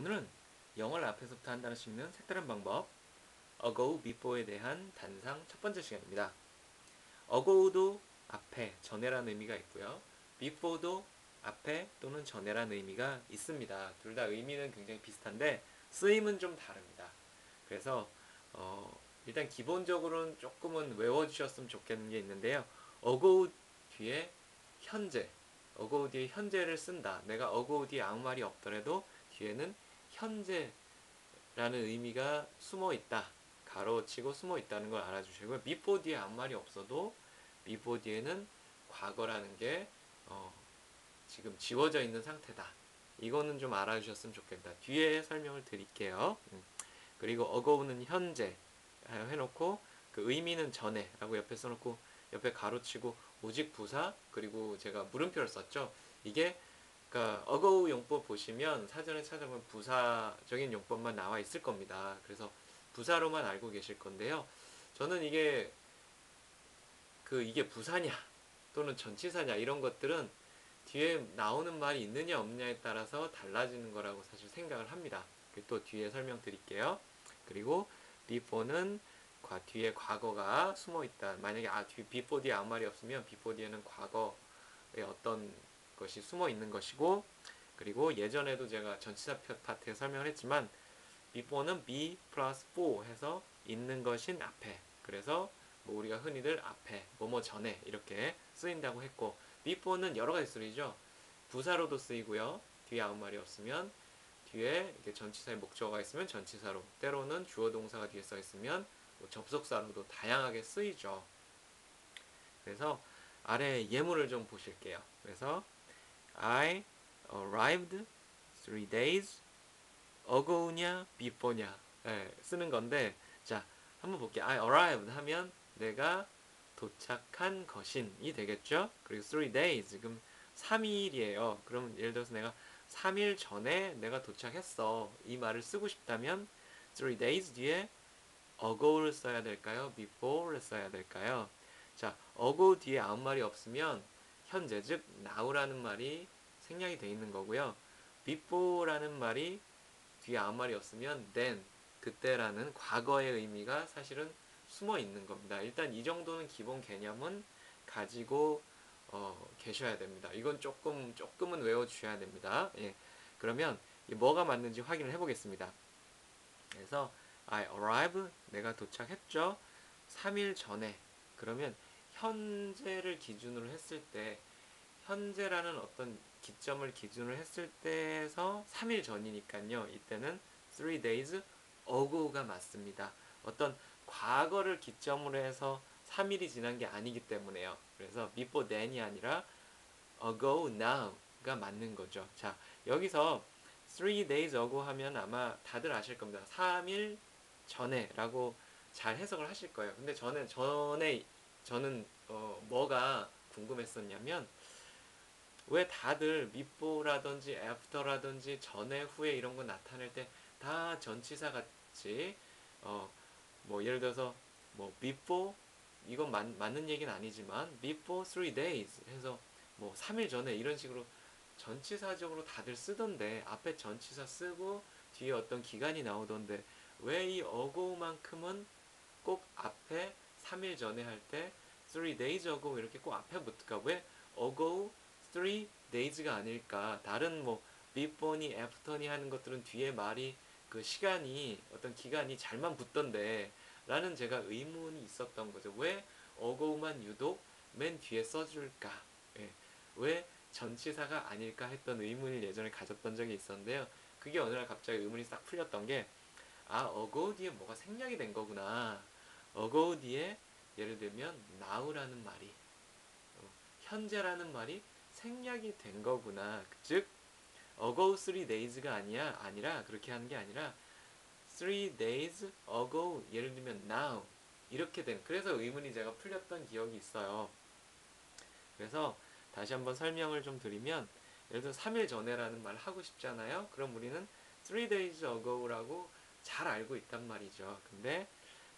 오늘은 영어를 앞에서부터 한 단어씩 읽는 색다른 방법 ago, before에 대한 단상 첫 번째 시간입니다. ago도 앞에, 전에라는 의미가 있고요. before도 앞에 또는 전에라는 의미가 있습니다. 둘 다 의미는 굉장히 비슷한데 쓰임은 좀 다릅니다. 그래서 일단 기본적으로는 조금은 외워주셨으면 좋겠는 게 있는데요. ago 뒤에 현재, ago 뒤에 현재를 쓴다. 내가 ago 뒤에 아무 말이 없더라도 뒤에는 현재라는 의미가 숨어 있다. 가로치고 숨어 있다는 걸 알아주시고요. before 뒤에 아무 말이 없어도 before 뒤에는 과거라는 게 지금 지워져 있는 상태다. 이거는 좀 알아주셨으면 좋겠다. 뒤에 설명을 드릴게요. 그리고 ago는 현재 해놓고 그 의미는 전에 라고 옆에 써놓고 옆에 가로치고 오직 부사 그리고 제가 물음표를 썼죠. 이게 그러니까 ago 용법 보시면 사전에 찾아보면 부사적인 용법만 나와 있을 겁니다. 그래서 부사로만 알고 계실 건데요. 저는 이게 부사냐 또는 전치사냐 이런 것들은 뒤에 나오는 말이 있느냐 없느냐에 따라서 달라지는 거라고 사실 생각을 합니다. 또 뒤에 설명드릴게요. 그리고 before는 뒤에 과거가 숨어 있다. 만약에 before 뒤에 아무 말이 없으면 before 뒤에는 과거의 어떤 것이 숨어 있는 것이고, 그리고 예전에도 제가 전치사 파트에 설명을 했지만 before는 be 플러스 for 해서 있는 것인 앞에, 그래서 뭐 우리가 흔히들 앞에 뭐뭐 전에 이렇게 쓰인다고 했고, before는 여러 가지 쓰이죠. 부사로도 쓰이고요. 뒤에 아무 말이 없으면 뒤에 이렇게 전치사의 목적어가 있으면 전치사로, 때로는 주어 동사가 뒤에 써 있으면 뭐 접속사로도 다양하게 쓰이죠. 그래서 아래 예문을 좀 보실게요. 그래서 I arrived 3 days ago냐 before냐 쓰는 건데, 자 한번 볼게요. I arrived 하면 내가 도착한 것인이 되겠죠. 그리고 3 days 지금 3일이에요. 그럼 예를 들어서 내가 3일 전에 내가 도착했어 이 말을 쓰고 싶다면 3 days 뒤에 ago를 써야 될까요? before를 써야 될까요? 자, ago 뒤에 아무 말이 없으면 현재, 즉 now라는 말이 생략이 돼 있는 거고요. before라는 말이 뒤에 아무 말이 없으면 then, 그때라는 과거의 의미가 사실은 숨어 있는 겁니다. 일단 이 정도는 기본 개념은 가지고 계셔야 됩니다. 이건 조금은 외워주셔야 됩니다. 예. 그러면 뭐가 맞는지 확인을 해보겠습니다. 그래서 I arrive, 내가 도착했죠. 3일 전에. 그러면 현재를 기준으로 했을 때, 현재라는 어떤 기점을 기준으로 했을 때에서 3일 전이니까요. 이때는 3 days ago가 맞습니다. 어떤 과거를 기점으로 해서 3일이 지난 게 아니기 때문에요. 그래서 before then이 아니라 ago now가 맞는 거죠. 자, 여기서 3 days ago 하면 아마 다들 아실 겁니다. 3일 전에 라고 잘 해석을 하실 거예요. 근데 저는 뭐가 궁금했었냐면, 왜 다들 before라든지 after라든지 전에 후에 이런 거 나타낼 때 다 전치사 같이 뭐 예를 들어서 뭐 before, 이건 맞는 얘기는 아니지만 before 3 days 해서 뭐 3일 전에 이런 식으로 전치사적으로 다들 쓰던데, 앞에 전치사 쓰고 뒤에 어떤 기간이 나오던데 왜 이 ago만큼은 꼭 앞에 3일 전에 할 때 3 days ago 이렇게 꼭 앞에 붙을까? 왜 ago 3 days가 아닐까? 다른 뭐 before니 after니 하는 것들은 뒤에 말이 그 시간이 어떤 기간이 잘만 붙던데 라는 제가 의문이 있었던 거죠. 왜 ago만 유독 맨 뒤에 써줄까? 예. 왜 전치사가 아닐까 했던 의문을 예전에 가졌던 적이 있었는데요. 그게 어느 날 갑자기 의문이 싹 풀렸던 게, ago 뒤에 뭐가 생략이 된 거구나. ago 뒤에 예를 들면 now라는 말이, 현재라는 말이 생략이 된 거구나. 즉 ago 3 days가 아니라 그렇게 하는 게 아니라 3 days ago, 예를 들면 now 이렇게 된, 그래서 의문이 제가 풀렸던 기억이 있어요. 그래서 다시 한번 설명을 좀 드리면, 예를 들어 3일 전에라는 말 하고 싶잖아요. 그럼 우리는 3 days ago라고 잘 알고 있단 말이죠. 근데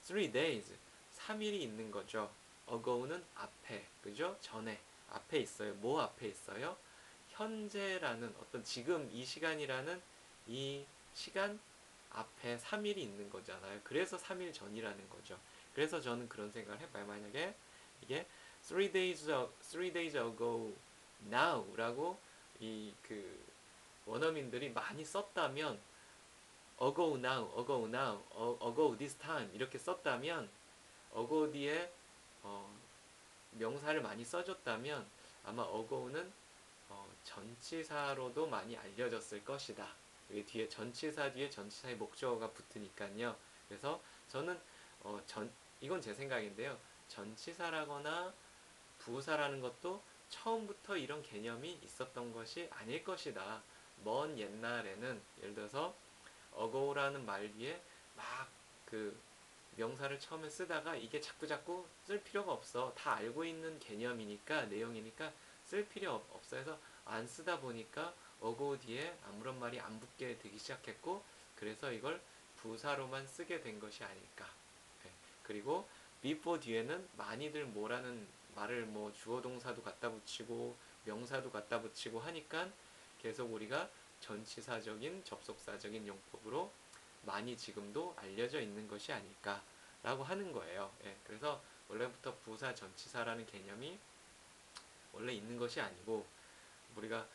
3 days 3일이 있는 거죠. ago는 앞에, 그죠? 전에, 앞에 있어요. 앞에 있어요? 현재라는 어떤 지금 이 시간이라는 이 시간 앞에 3일이 있는 거잖아요. 그래서 3일 전이라는 거죠. 그래서 저는 그런 생각을 해봐요. 만약에 이게 three days ago now라고 이 그 원어민들이 많이 썼다면 ago now, ago now, ago this time 이렇게 썼다면 ago 뒤에 어, 명사를 많이 써줬다면 아마 ago는 전치사로도 많이 알려졌을 것이다. 여기 뒤에 전치사 뒤에 전치사의 목적어가 붙으니까요. 그래서 저는 이건 제 생각인데요. 전치사라거나 부사라는 것도 처음부터 이런 개념이 있었던 것이 아닐 것이다. 먼 옛날에는 예를 들어서 ago라는 말 뒤에 막 그 명사를 처음에 쓰다가 이게 자꾸자꾸 쓸 필요가 없어. 다 알고 있는 개념이니까 내용이니까 쓸 필요 없어 해서 안 쓰다 보니까 어고 뒤에 아무런 말이 안 붙게 되기 시작했고 그래서 이걸 부사로만 쓰게 된 것이 아닐까. 네. 그리고 before 뒤에는 많이들 뭐라는 말을 뭐 주어 동사도 갖다 붙이고 명사도 갖다 붙이고 하니까 계속 우리가 전치사적인 접속사적인 용법으로 많이 지금도 알려져 있는 것이 아닐까라고 하는 거예요. 예, 그래서 원래부터 부사 전치사라는 개념이 원래 있는 것이 아니고 우리가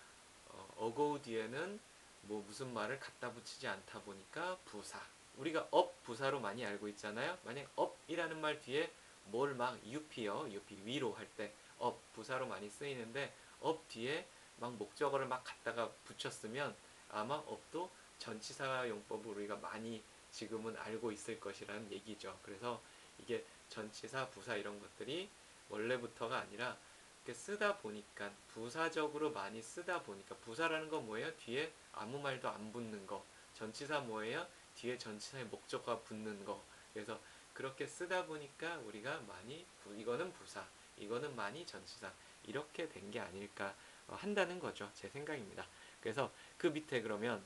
어고 뒤에는 뭐 무슨 말을 갖다 붙이지 않다 보니까 부사. 우리가 업 부사로 많이 알고 있잖아요. 만약 업이라는 말 뒤에 뭘 막 up요, up 위로 할 때 업 부사로 많이 쓰이는데 업 뒤에 막 목적어를 막 갖다가 붙였으면 아마 업도 전치사 용법을 우리가 많이 지금은 알고 있을 것이라는 얘기죠. 그래서 이게 전치사, 부사 이런 것들이 원래부터가 아니라 이렇게 쓰다 보니까 부사적으로 많이 쓰다 보니까 부사라는 건 뭐예요? 뒤에 아무 말도 안 붙는 거. 전치사 뭐예요? 뒤에 전치사의 목적어가 붙는 거. 그래서 그렇게 쓰다 보니까 우리가 많이 이거는 부사, 이거는 많이 전치사 이렇게 된 게 아닐까 한다는 거죠. 제 생각입니다. 그래서 그 밑에 그러면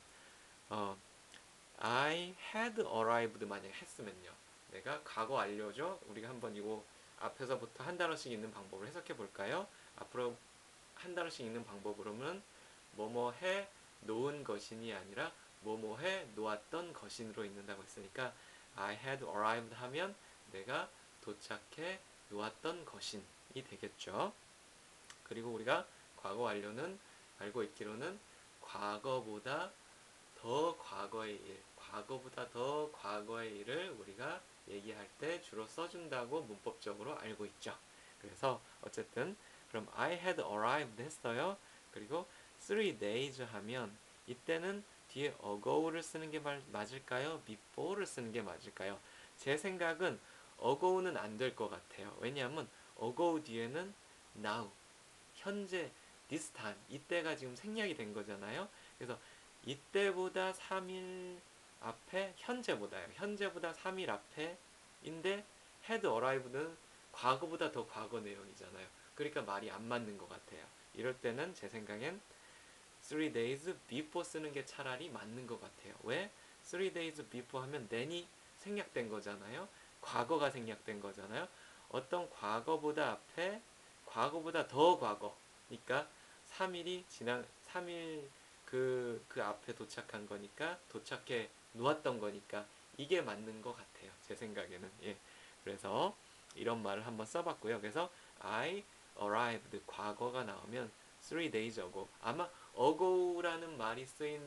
어, I had arrived 만약 했으면요. 내가 과거 완료죠. 우리가 한번 이거 앞에서부터 한 단어씩 있는 방법을 해석해 볼까요? 앞으로 한 단어씩 읽는 방법으로는 뭐뭐 해 놓은 것인이 아니라 뭐뭐 해 놓았던 것인으로 읽는다고 했으니까 I had arrived 하면 내가 도착해 놓았던 것인이 되겠죠. 그리고 우리가 과거 완료는 알고 있기로는 과거보다 더 과거의 일, 과거보다 더 과거의 일을 우리가 얘기할 때 주로 써준다고 문법적으로 알고 있죠. 그래서 어쨌든 그럼 I had arrived 했어요. 그리고 3 days 하면 이때는 뒤에 ago를 쓰는 게 맞을까요? before를 쓰는 게 맞을까요? 제 생각은 ago는 안 될 것 같아요. 왜냐하면 ago 뒤에는 now, 현재, this time, 이때가 지금 생략이 된 거잖아요. 그래서 이때보다 3일 앞에 현재보다요. 현재보다 3일 앞에인데 had arrived는 과거보다 더 과거 내용이잖아요. 그러니까 말이 안 맞는 것 같아요. 이럴 때는 제 생각엔 3 days before 쓰는 게 차라리 맞는 것 같아요. 왜? 3 days before 하면 then이 생략된 거잖아요. 과거가 생략된 거잖아요. 어떤 과거보다 앞에 과거보다 더 과거니까 3일이 지난 3일 그 앞에 도착한 거니까 도착해 놓았던 거니까 이게 맞는 것 같아요. 제 생각에는. 예. 그래서 이런 말을 한번 써봤고요. 그래서 I arrived 과거가 나오면 3 days ago 아마 ago라는 말이 쓰인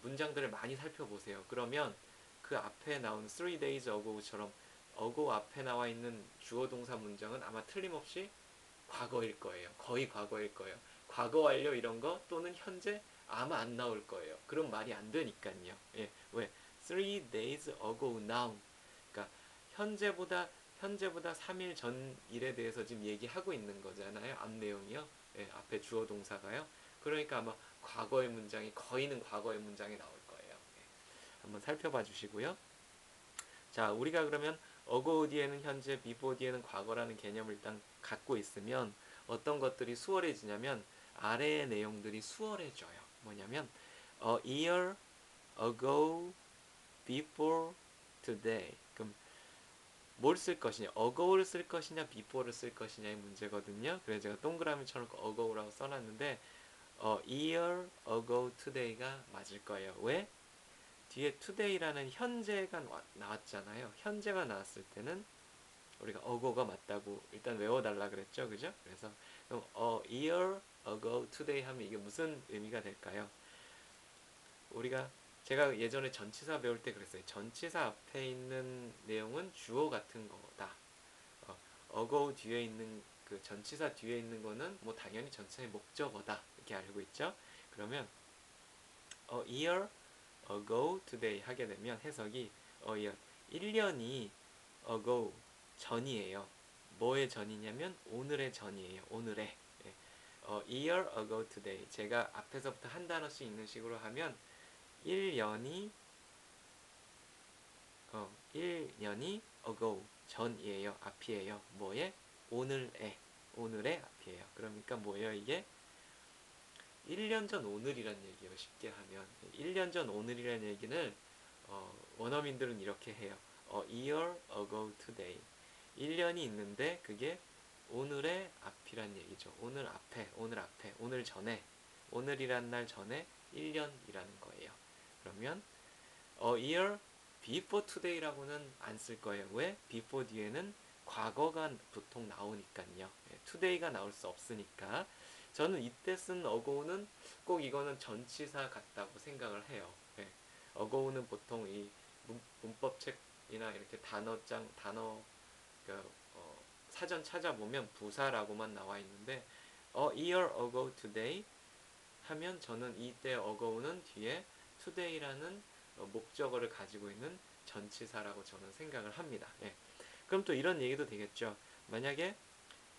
문장들을 많이 살펴보세요. 그러면 그 앞에 나오는 3 days ago처럼 ago 앞에 나와 있는 주어 동사 문장은 아마 틀림없이 과거일 거예요. 거의 과거일 거예요. 과거 완료 이런 거 또는 현재 아마 안 나올 거예요. 그럼 말이 안 되니까요. 예, 왜? 3 days ago now. 그러니까 현재보다 3일 전 일에 대해서 지금 얘기하고 있는 거잖아요. 앞 내용이요. 예, 앞에 주어 동사가요. 그러니까 아마 과거의 문장이 거의는 과거의 문장이 나올 거예요. 예, 한번 살펴봐 주시고요. 자, 우리가 그러면 ago 뒤에는 현재, before 뒤에는 과거라는 개념을 일단 갖고 있으면 어떤 것들이 수월해지냐면 아래의 내용들이 수월해져요. 뭐냐면 a year ago before today. 그럼 뭘 쓸 것이냐? ago를 쓸 것이냐, before를 쓸 것이냐의 문제거든요. 그래서 제가 동그라미처럼 ago라고 써놨는데 a year ago today가 맞을 거예요. 왜? 뒤에 today라는 현재가 나왔잖아요. 현재가 나왔을 때는 우리가 ago가 맞다고 일단 외워달라 그랬죠, 그죠? 그래서 그럼 a year ago today 하면 이게 무슨 의미가 될까요? 우리가 제가 예전에 전치사 배울 때 그랬어요. 전치사 앞에 있는 내용은 주어 같은 거다. ago 뒤에 있는 그 전치사 뒤에 있는 거는 뭐 당연히 전치사의 목적어다 이렇게 알고 있죠. 그러면 a year ago today 하게 되면 해석이 a year 1년이 ago 전이에요. 뭐의 전이냐면 오늘의 전이에요. 오늘의 예. a year ago today 제가 앞에서부터 한 단어씩 읽는 식으로 하면 1년이 1년이 ago 전이에요. 앞이에요. 뭐에? 오늘의 앞이에요. 그러니까 뭐예요 이게? 1년 전 오늘이란 얘기예요. 쉽게 하면 1년 전 오늘이란 얘기는 원어민들은 이렇게 해요. A year ago today 1년이 있는데 그게 오늘의 앞이란 얘기죠. 오늘 앞에, 오늘 전에 오늘이란 날 전에 1년이라는 거예요. 그러면 year before today라고는 안 쓸 거예요. 왜? before 뒤에는 과거가 보통 나오니까요. today가 나올 수 없으니까. 저는 이때 쓴 ago는 꼭 이거는 전치사 같다고 생각을 해요. ago는 보통 이 문법책이나 이렇게 단어 그, 사전 찾아보면 부사라고만 나와 있는데 a year ago today 하면 저는 이때 ago는 뒤에 today라는 목적어를 가지고 있는 전치사라고 저는 생각을 합니다. 그럼 또 이런 얘기도 되겠죠. 만약에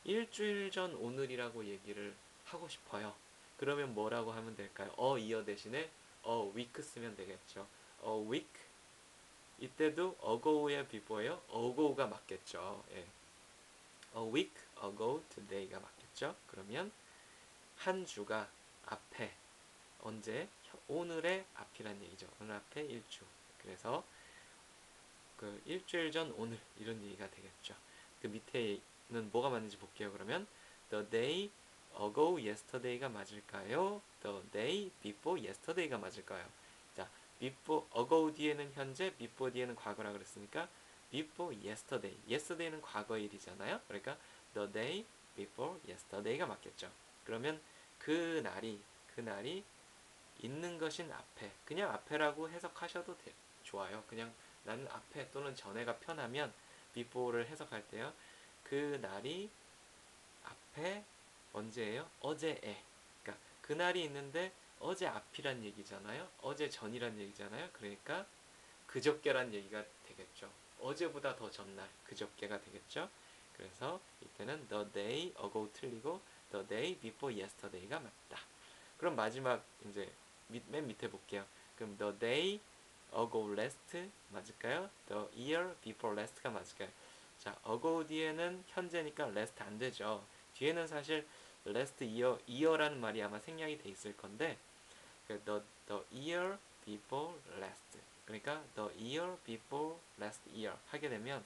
일주일 전 오늘이라고 얘기를 하고 싶어요. 그러면 뭐라고 하면 될까요? a year 대신에 a week 쓰면 되겠죠. a week 이때도 ago의 before예요. ago가 맞겠죠. a week ago today가 맞겠죠. 그러면 한 주가 앞에 언제? 오늘의 앞이란 얘기죠. 오늘 앞에 일주. 그래서 그 일주일 전 오늘 이런 얘기가 되겠죠. 그 밑에는 뭐가 맞는지 볼게요. 그러면 the day ago yesterday가 맞을까요? the day before yesterday가 맞을까요? 자, before ago 뒤에는 현재, before 뒤에는 과거라 그랬으니까 before yesterday. yesterday는 과거일이잖아요. 그러니까 the day before yesterday가 맞겠죠. 그러면 그날이 있는 것인 앞에 그냥 앞에라고 해석하셔도 좋아요. 그냥 나는 앞에 또는 전에가 편하면 before를 해석할 때요. 그 날이 앞에 언제예요? 어제에. 그러니까 그날이 있는데 어제 앞이란 얘기잖아요. 어제 전이란 얘기잖아요. 그러니까 그저께란 얘기가 되겠죠. 어제보다 더 전날, 그저께가 되겠죠. 그래서 이때는 the day ago 틀리고 the day before yesterday가 맞다. 그럼 마지막 이제 맨 밑에 볼게요. 그럼 the day ago last 맞을까요? the year before last가 맞을까요? 자, ago 뒤에는 현재니까 last 안 되죠. 뒤에는 사실 last year라는 말이 아마 생략이 돼 있을 건데 the year before last 그러니까 the year before last year 하게 되면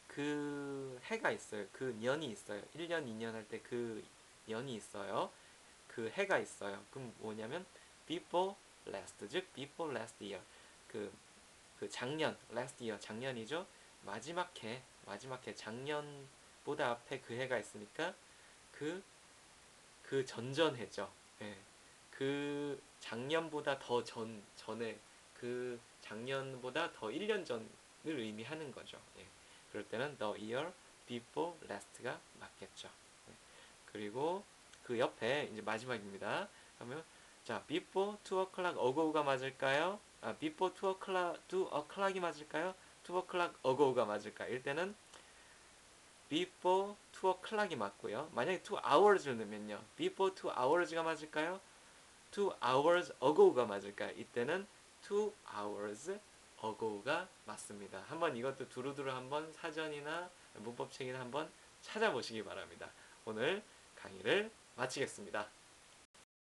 그 해가 있어요. 그 년이 있어요. 1년, 2년 할 때 그 년이 있어요. 그 해가 있어요. 그럼 뭐냐면 before last 즉 before last year 그 작년 last year 작년이죠. 마지막 해 작년보다 앞에 그 해가 있으니까 그 그 전전해죠. 그 작년보다 더 전에 그 작년보다 더 1년 전을 의미하는 거죠. 그럴 때는 the year before last가 맞겠죠. 그리고 그 옆에 이제 마지막입니다. 그러면 자 before 2 o'clock ago가 맞을까요? before 2 o'clock이 맞을까요? 2 o'clock ago가 맞을까요? 이때는 before 2 o'clock이 맞고요. 만약에 2 hours를 넣으면요. before 2 hours가 맞을까요? 2 hours ago가 맞을까요? 이때는 2 hours ago가 맞습니다. 한번 이것도 두루두루 한번 사전이나 문법책이나 한번 찾아보시기 바랍니다. 오늘 강의를 마치겠습니다.